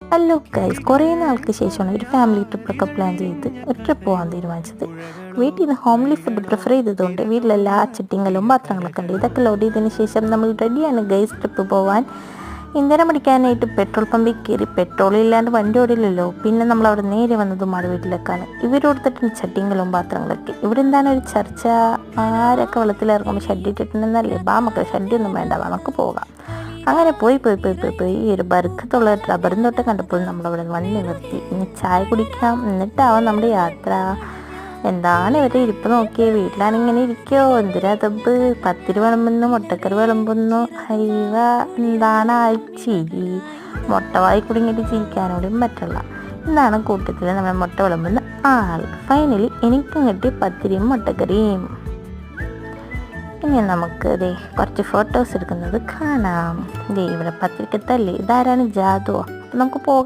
Hello guys, കുറേ നാൾക്ക് ശേഷമാണ് ഒരു ഫാമിലി ട്രിപ്പൊക്കെ പ്ലാൻ ചെയ്ത് ഒരു ട്രിപ്പ് പോകാൻ തീരുമാനിച്ചത്. വീട്ടിൽ നിന്ന് ഹോംലി ഫുഡ് പ്രിഫർ ചെയ്തതുകൊണ്ട് വീട്ടിലെല്ലാ ചട്ടിങ്ങളും പാത്രങ്ങളൊക്കെ ഉണ്ട്. ഇതൊക്കെ ലോഡ് ചെയ്തതിന് ശേഷം നമ്മൾ റെഡിയാണ് ഗൈസ് ട്രിപ്പ് പോകാൻ. ഇന്ധനം അടിക്കാനായിട്ട് പെട്രോൾ പമ്പിൽ കയറി. പെട്രോൾ ഇല്ലാണ്ട് വണ്ടി ഓടില്ലല്ലോ. പിന്നെ നമ്മൾ അവിടെ നേരെ വന്നത് ഉമ്മയുടെ വീട്ടിലേക്കാണ്. ഇവരോടുത്തിട്ടുണ്ട് ചട്ടിങ്ങളും പാത്രങ്ങളൊക്കെ. ഇവിടെ എന്താണ് ഒരു ചർച്ച, ആരൊക്കെ വെള്ളത്തിലിറങ്ങുമ്പോൾ ഷഡ് ഇട്ടിട്ടുണ്ടെന്നല്ലേ? മക്കളെ ഷഡ്ഡൊന്നും വേണ്ട, നമുക്ക് പോകാം. അങ്ങനെ പോയി ഈ ഒരു ബർക്കത്തുള്ള റബ്ബറും തൊട്ട് കണ്ടപ്പോൾ നമ്മളവിടെ വണ്ടി നിർത്തി. ഇനി ചായ കുടിക്കാം, എന്നിട്ടാവാം നമ്മുടെ യാത്ര. എന്താണ് ഇവരുടെ ഇരിപ്പ് നോക്കിയേ. വീട്ടിലാണിങ്ങനെ ഇരിക്കോ? എന്തിനാ തബ്, പത്തിരി വിളമ്പുന്നു, മുട്ടക്കറി വിളമ്പുന്നു. ഹൈവ, എന്താണ് ആ ചിരി? മുട്ട വായി കുടുങ്ങിയിട്ട് ചിരിക്കാനോടും പറ്റില്ല. എന്താണ് കൂട്ടത്തിൽ നമ്മുടെ മുട്ട വിളമ്പുന്ന ആൾ. ഫൈനലി എനിക്കും കിട്ടി പത്തിരിയും മുട്ടക്കറിയും. ഇനി നമുക്ക് കുറച്ച് ഫോട്ടോസ് എടുക്കുന്നത് കാണാം. ഇവിടെ പത്രികത്തല്ലേ, ഇതാരാണ്? ജാതുവോ? അപ്പം നമുക്ക് പോകാം.